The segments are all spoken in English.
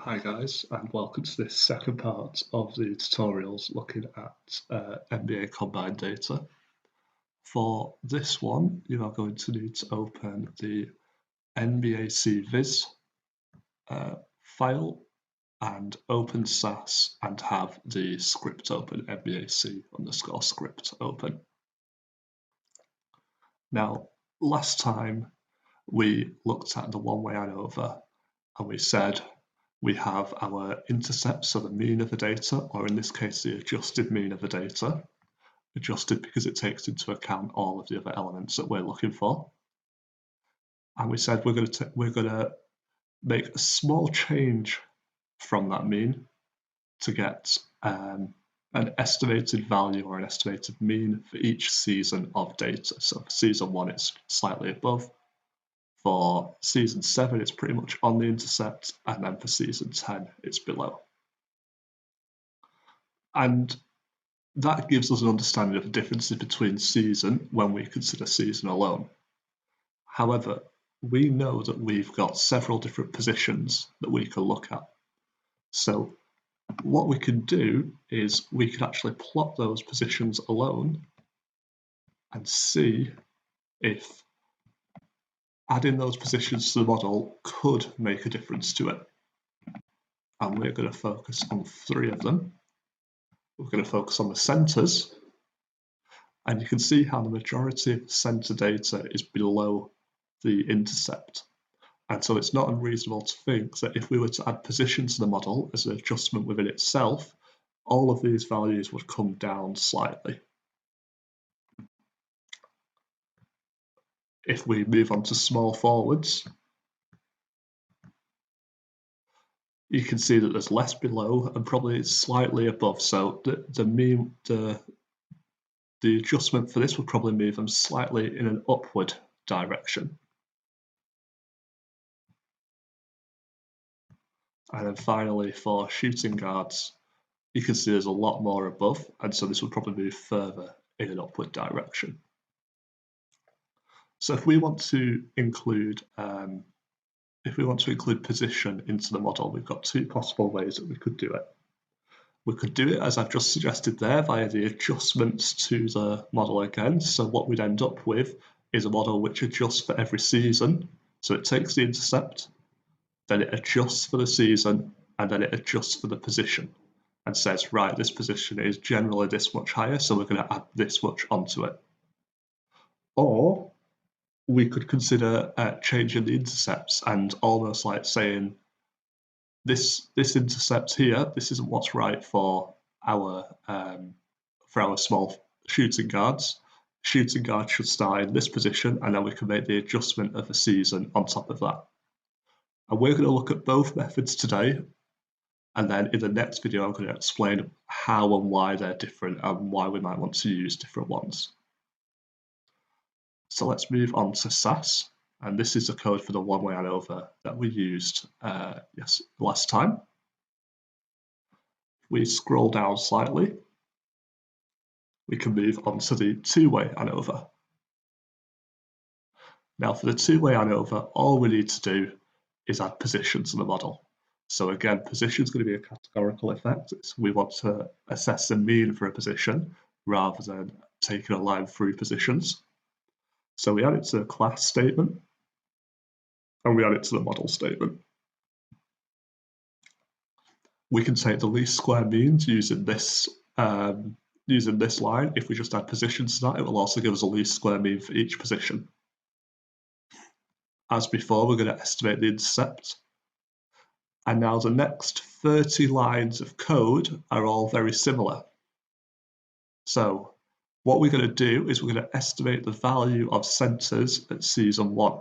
Hi guys, and welcome to this second part of the tutorials looking at NBA combined data. For this one, you are going to need to open the NBAC viz file and open SAS and have the script open, NBAC_script open. Now, last time we looked at the one-way Anova and we said we have our intercept, so the mean of the data, or in this case, the adjusted mean of the data, adjusted because it takes into account all of the other elements that we're looking for. And we said we're going to make a small change from that mean to get an estimated value or an estimated mean for each season of data. So for season 1, it's slightly above. For season 7, it's pretty much on the intercept, and then for season 10, it's below. And that gives us an understanding of the differences between season when we consider season alone. However, we know that we've got several different positions that we can look at. So what we can do is we can actually plot those positions alone and see if adding those positions to the model could make a difference to it. And we're going to focus on 3 of them. We're going to focus on the centers, and you can see how the majority of the center data is below the intercept. And so it's not unreasonable to think that if we were to add positions to the model as an adjustment within itself, all of these values would come down slightly. If we move on to small forwards, you can see that there's less below and probably slightly above. So the adjustment for this would probably move them slightly in an upward direction. And then finally, for shooting guards, you can see there's a lot more above, and so this would probably move further in an upward direction. So if we want to include position into the model, we've got 2 possible ways that we could do it. We could do it as I've just suggested there via the adjustments to the model again. So what we'd end up with is a model which adjusts for every season. So it takes the intercept, then it adjusts for the season, and then it adjusts for the position and says, right, this position is generally this much higher, so we're going to add this much onto it. Or we could consider changing the intercepts and almost like saying, this intercept here, this isn't what's right for our small shooting guards. Shooting guards should start in this position, and then we can make the adjustment of the season on top of that. And we're going to look at both methods today, and then in the next video I'm going to explain how and why they're different and why we might want to use different ones. So let's move on to SAS, and this is the code for the one-way Anova that we used last time. We scroll down slightly, we can move on to the two-way Anova. Now for the two-way Anova, all we need to do is add position to the model. So again, position is going to be a categorical effect. We want to assess the mean for a position rather than taking a line through positions. So we add it to the class statement, and we add it to the model statement. We can take the least square means using this line. If we just add positions to that, it will also give us a least square mean for each position. As before, we're going to estimate the intercept. And now the next 30 lines of code are all very similar. So what we're going to do is we're going to estimate the value of centers at season 1.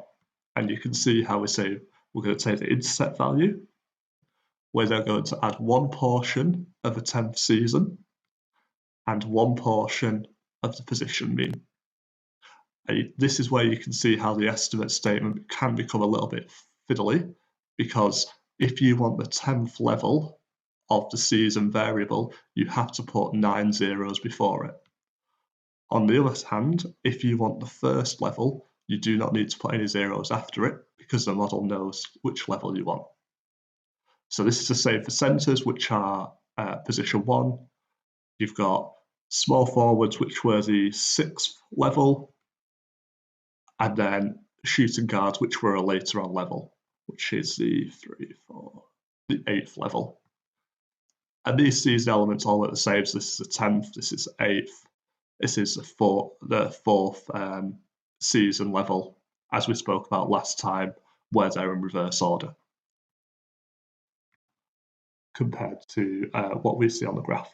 And you can see how we say we're going to take the intercept value. We're then going to add 1 portion of the 10th season and 1 portion of the position mean. And this is where you can see how the estimate statement can become a little bit fiddly, because if you want the 10th level of the season variable, you have to put 9 zeros before it. On the other hand, if you want the first level, you do not need to put any zeros after it because the model knows which level you want. So this is the same for centres, which are position 1. You've got small forwards, which were the 6th level, and then shooting guards, which were a later on level, which is the 8th level. And these season elements all look the same. So this is the 10th, this is the 8th, this is the 4th season level, as we spoke about last time, where they're in reverse order compared to what we see on the graph.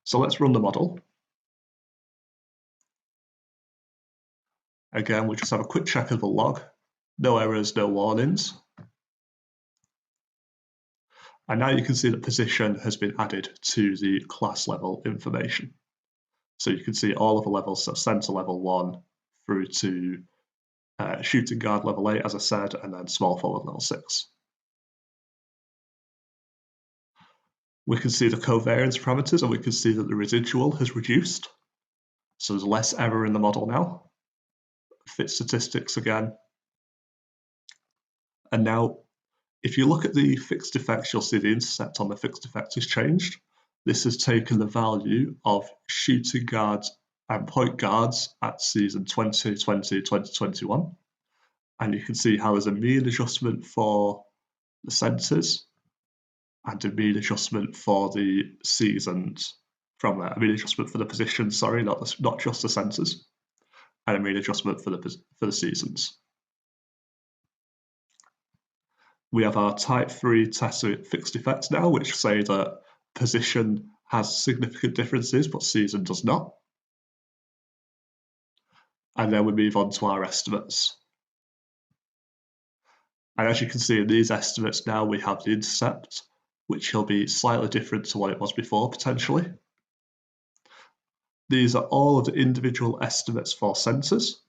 So let's run the model. Again, we just have a quick check of the log. No errors, no warnings. And now you can see that position has been added to the class level information. So you can see all of the levels, so center level 1 through to shooting guard level 8, as I said, and then small forward level 6. We can see the covariance parameters, and we can see that the residual has reduced. So there's less error in the model now. Fit statistics again. And now, if you look at the fixed effects, you'll see the intercept on the fixed effect has changed. This has taken the value of shooting guards and point guards at season 2020, 2021. And you can see how there's a mean adjustment for the centres and a mean adjustment for the seasons from there. A mean adjustment for the positions, sorry, not just the centres, and a mean adjustment for the seasons. We have our type 3 test fixed effects now, which say that position has significant differences, but season does not. And then we move on to our estimates. And as you can see in these estimates now, we have the intercept, which will be slightly different to what it was before, potentially. These are all of the individual estimates for centres,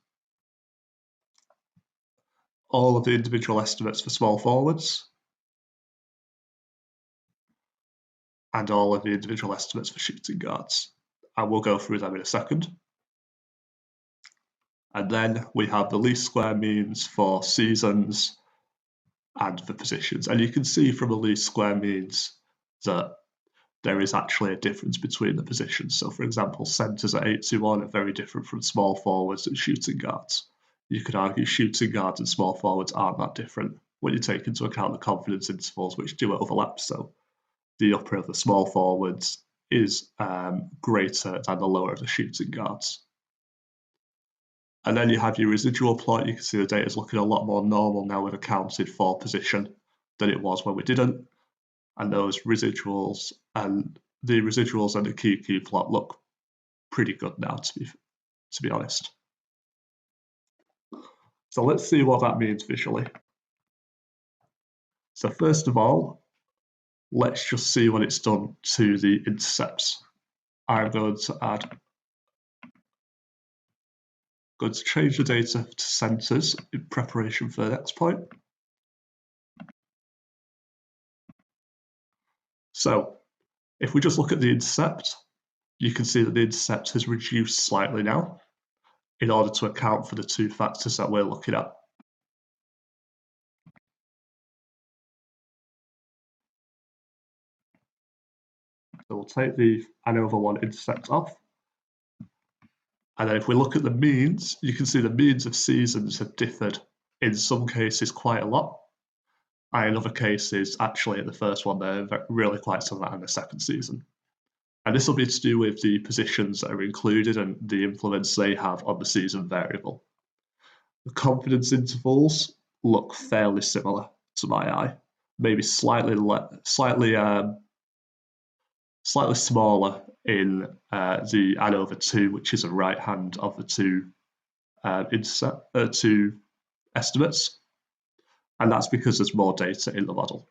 all of the individual estimates for small forwards, and all of the individual estimates for shooting guards. And we'll go through them in a second. And then we have the least square means for seasons and for positions. And you can see from the least square means that there is actually a difference between the positions. So for example, centres at 821 are very different from small forwards and shooting guards. You could argue shooting guards and small forwards aren't that different when you take into account the confidence intervals, which do overlap. So the upper of the small forwards is greater than the lower of the shooting guards. And then you have your residual plot. You can see the data is looking a lot more normal now. We've accounted for position than it was when we didn't. And those residuals and the residuals and the QQ plot look pretty good now, to be honest. So let's see what that means visually. So first of all, let's just see what it's done to the intercepts. I'm going to change the data to centres in preparation for the next point. So if we just look at the intercept, you can see that the intercept has reduced slightly now in order to account for the two factors that we're looking at. So we'll take the Anova 1 intercept off. And then if we look at the means, you can see the means of seasons have differed in some cases quite a lot. And in other cases, actually, in the first one, they're really quite similar in the second season. And this will be to do with the positions that are included and the influence they have on the season variable. The confidence intervals look fairly similar to my eye, maybe slightly smaller in the Anova 2, which is a right hand of the two estimates. And that's because there's more data in the model.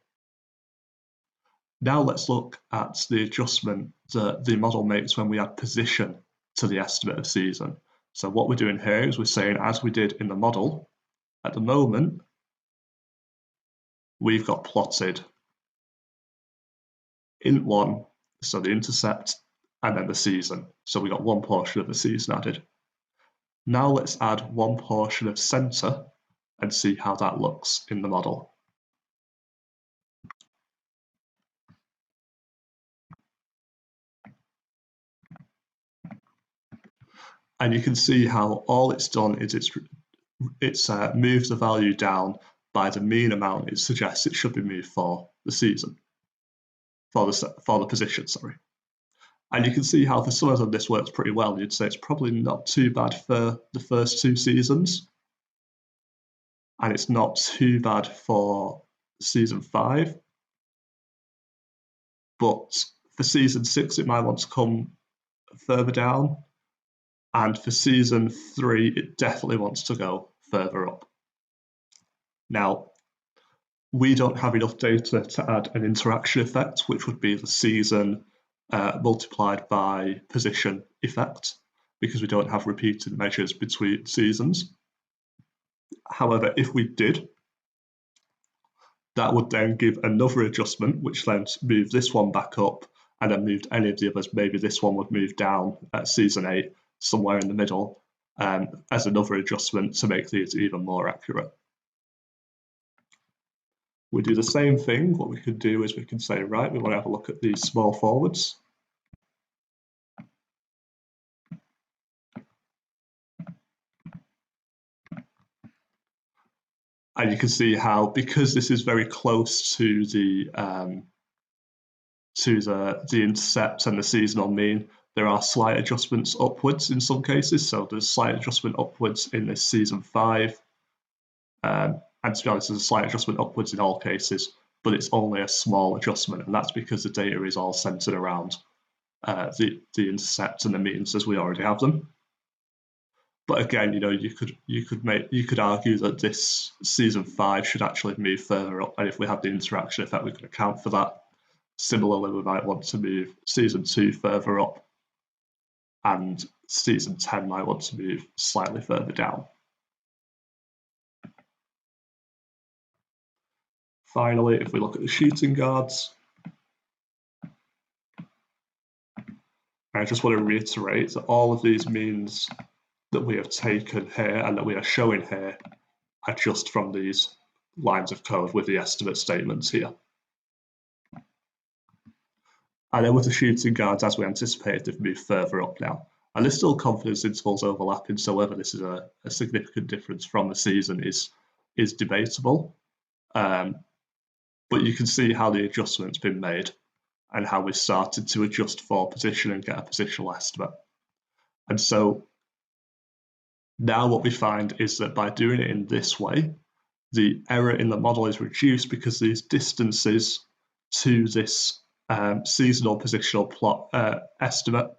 Now let's look at the adjustment that the model makes when we add position to the estimate of season. So what we're doing here is we're saying, as we did in the model, at the moment, we've got plotted int1, so the intercept, and then the season. So we got one portion of the season added. Now let's add one portion of centre and see how that looks in the model. And you can see how all it's done is it's moved the value down by the mean amount it suggests it should be moved for the season, for the position, sorry. And you can see how for some of them this works pretty well. You'd say it's probably not too bad for the first 2 seasons, and it's not too bad for season 5. But for season 6, it might want to come further down, and for season 3, it definitely wants to go further up. Now, we don't have enough data to add an interaction effect, which would be the season multiplied by position effect, because we don't have repeated measures between seasons. However, if we did, that would then give another adjustment, which then moved this one back up and then moved any of the others. Maybe this one would move down at season 8, somewhere in the middle, as another adjustment to make these even more accurate. We do the same thing. What we could do is we can say, right, we want to have a look at these small forwards. And you can see how, because this is very close to the intercept and the seasonal mean, there are slight adjustments upwards in some cases. So there's slight adjustment upwards in this season 5. And to be honest, there's a slight adjustment upwards in all cases, but it's only a small adjustment, and that's because the data is all centered around the intercept and the means as we already have them. But again, you could argue that this season 5 should actually move further up, and if we have the interaction effect, we can account for that. Similarly, we might want to move season 2 further up, and season 10 might want to move slightly further down. Finally, if we look at the shooting guards, I just want to reiterate that all of these means that we have taken here and that we are showing here are just from these lines of code with the estimate statements here. And then with the shooting guards, as we anticipated, they've moved further up now. And there's still confidence intervals overlapping, so whether this is a significant difference from the season is debatable. But you can see how the adjustment's been made and how we started to adjust for position and get a positional estimate. And so now what we find is that by doing it in this way, the error in the model is reduced because these distances to this seasonal positional plot estimate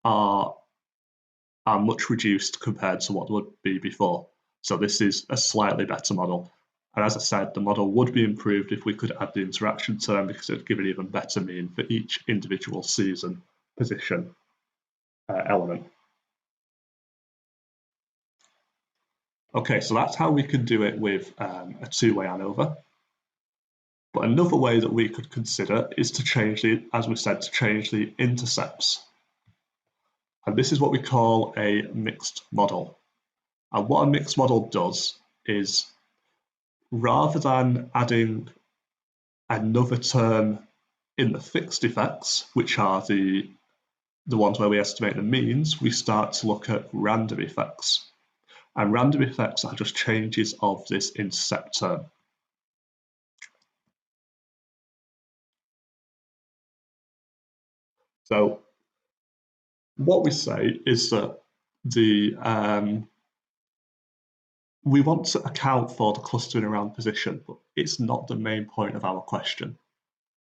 are much reduced compared to what would be before. So this is a slightly better model. And as I said, the model would be improved if we could add the interaction term, because it would give an even better mean for each individual season position element. Okay, so that's how we can do it with a two-way Anova. But another way that we could consider is to change as we said, to change the intercepts. And this is what we call a mixed model. And what a mixed model does is, rather than adding another term in the fixed effects, which are the ones where we estimate the means, we start to look at random effects. And random effects are just changes of this intercept term. So what we say is that we want to account for the clustering around position, but it's not the main point of our question.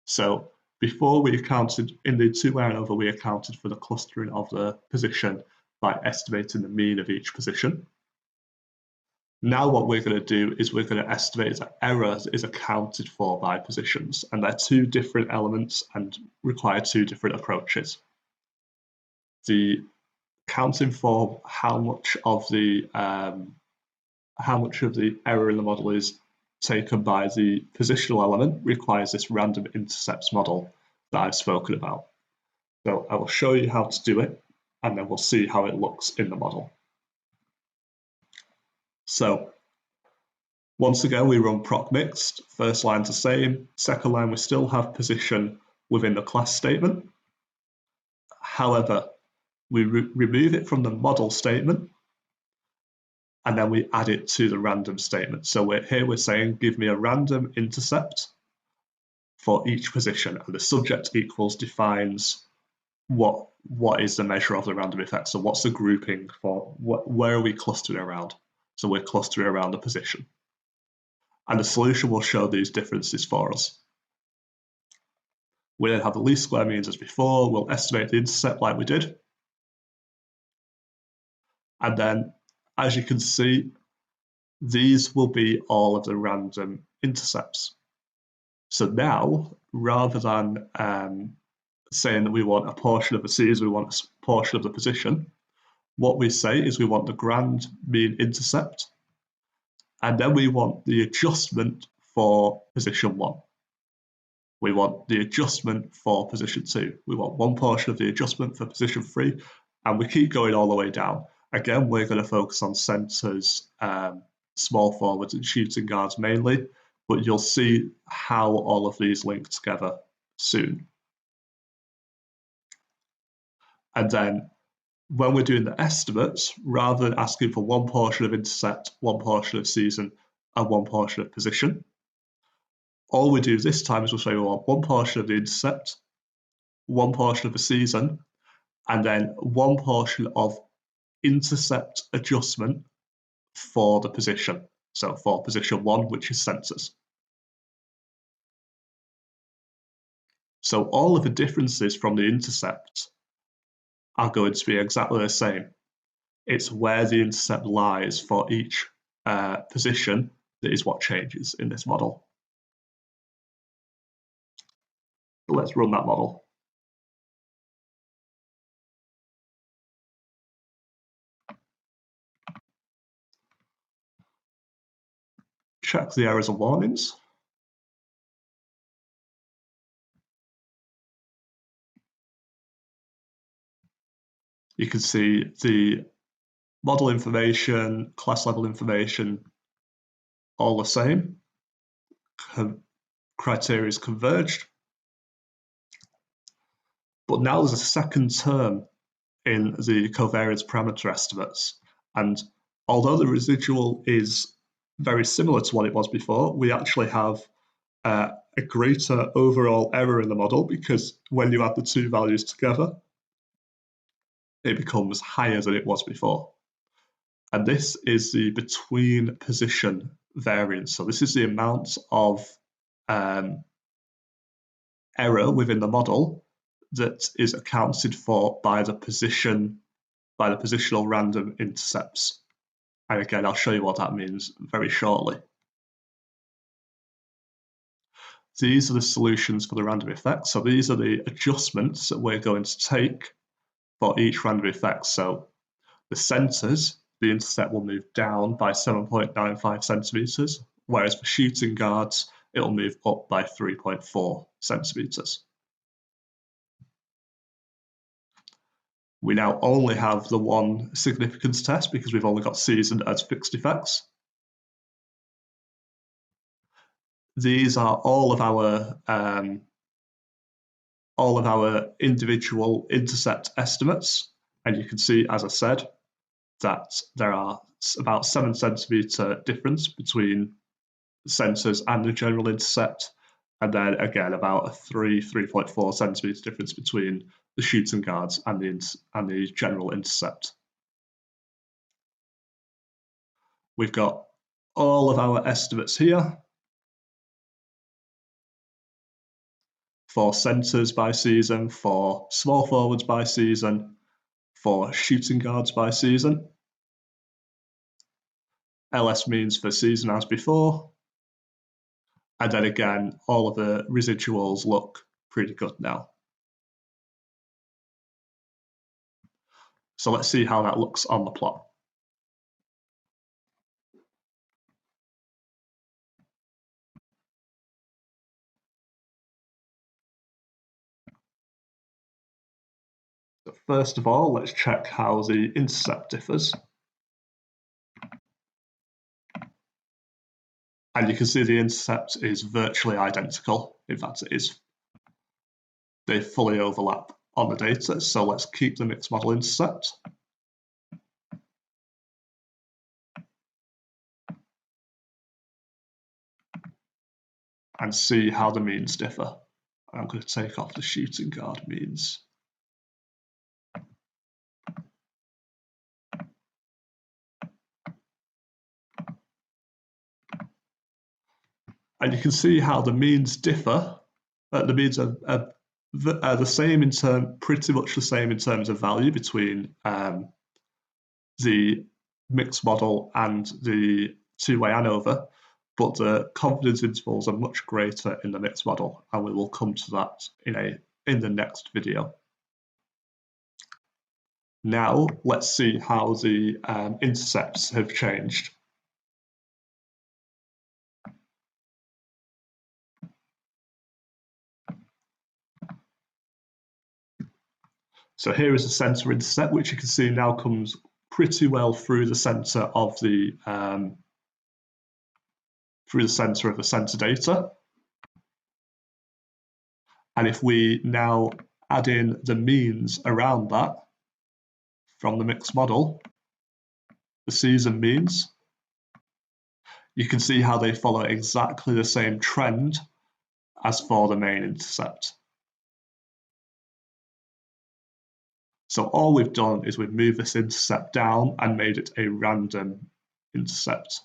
So before we accounted, in the two-way Anova, we accounted for the clustering of the position by estimating the mean of each position. Now what we're going to do is we're going to estimate that error is accounted for by positions, and they're two different elements and require two different approaches. The accounting for how much of the error in the model is taken by the positional element requires this random intercepts model that I've spoken about. So I will show you how to do it, and then we'll see how it looks in the model. So once again, we run proc mixed. First line's the same. Second line, we still have position within the class statement. However, we remove it from the model statement, and then we add it to the random statement. So here we're saying, give me a random intercept for each position, and the subject equals defines what is the measure of the random effect. So what's the grouping for, where are we clustering around? So we're clustering around the position. And the solution will show these differences for us. We then have the least square means as before. We'll estimate the intercept like we did. And then, as you can see, these will be all of the random intercepts. So now, rather than saying that we want a portion of the season, we want a portion of the position, what we say is we want the grand mean intercept, and then we want the adjustment for position 1. We want the adjustment for position 2. We want one portion of the adjustment for position 3, and we keep going all the way down. Again, we're going to focus on centres, small forwards and shooting guards mainly, but you'll see how all of these link together soon. And then when we're doing the estimates, rather than asking for one portion of intercept, one portion of season, and one portion of position, all we do this time is we'll say we want one portion of the intercept, one portion of the season, and then one portion of intercept adjustment for the position. So for position 1, which is centres. So all of the differences from the intercept are going to be exactly the same. It's where the intercept lies for each position that is what changes in this model. So let's run that model. Check the errors and warnings. You can see the model information, class level information, all the same. Criteria is converged. But now there's a second term in the covariance parameter estimates. And although the residual is very similar to what it was before, we actually have a greater overall error in the model, because when you add the two values together, it becomes higher than it was before. And this is the between position variance. So this is the amount of error within the model that is accounted for by the positional random intercepts. And again, I'll show you what that means very shortly. These are the solutions for the random effects. So these are the adjustments that we're going to take for each random effect. So the centres, the intercept will move down by 7.95 centimetres, whereas for shooting guards, it'll move up by 3.4 centimetres. We now only have the one significance test because we've only got season as fixed effects. These are all of our individual intercept estimates, and you can see, as I said, that there are about 7 centimetre difference between the centres and the general intercept, and then again about a 3.4 centimetre difference between the shooting guards and the general intercept. We've got all of our estimates here for centres by season, for small forwards by season, for shooting guards by season. LS means for season as before. And then again, all of the residuals look pretty good now. So let's see how that looks on the plot. So first of all, let's check how the intercept differs. And you can see the intercept is virtually identical. In fact, it is. They fully overlap. on the data. So let's keep the mixed model intercept. And see how the means differ. I'm going to take off the shooting guard means. And you can see how the means differ. The means are the same in pretty much the same in terms of value between the mixed model and the two-way Anova, but the confidence intervals are much greater in the mixed model, and we will come to that in the next video. Now let's see how the intercepts have changed. So here is the center intercept, which you can see now comes pretty well through the center of the center data. And if we now add in the means around that from the mixed model, the season means, you can see how they follow exactly the same trend as for the main intercept. So all we've done is we've moved this intercept down and made it a random intercept.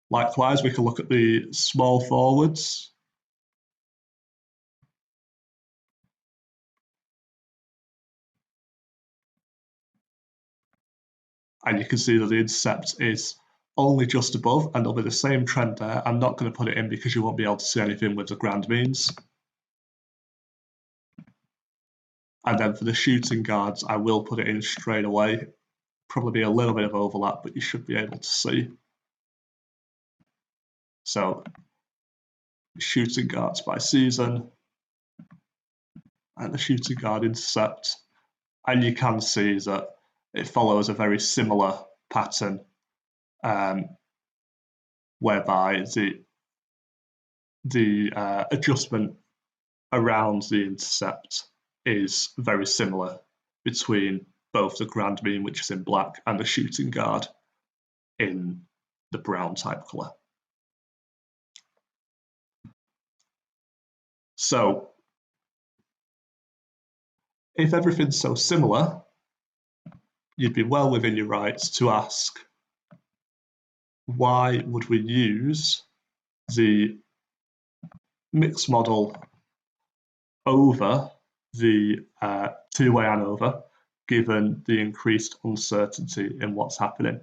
Likewise, we can look at the small forwards. And you can see that the intercept is only just above, and there'll be the same trend there. I'm not going to put it in because you won't be able to see anything with the grand means. And then for the shooting guards, I will put it in straight away. Probably be a little bit of overlap, but you should be able to see. So shooting guards by season and the shooting guard intercept. And you can see that it follows a very similar pattern, whereby the adjustment around the intercept is very similar between both the grand mean, which is in black, and the shooting guard in the brown type color. So if everything's so similar, you'd be well within your rights to ask, why would we use the mixed model over the two-way Anova, given the increased uncertainty in what's happening?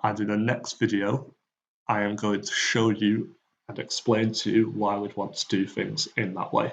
And in the next video, I am going to show you and explain to you why we'd want to do things in that way.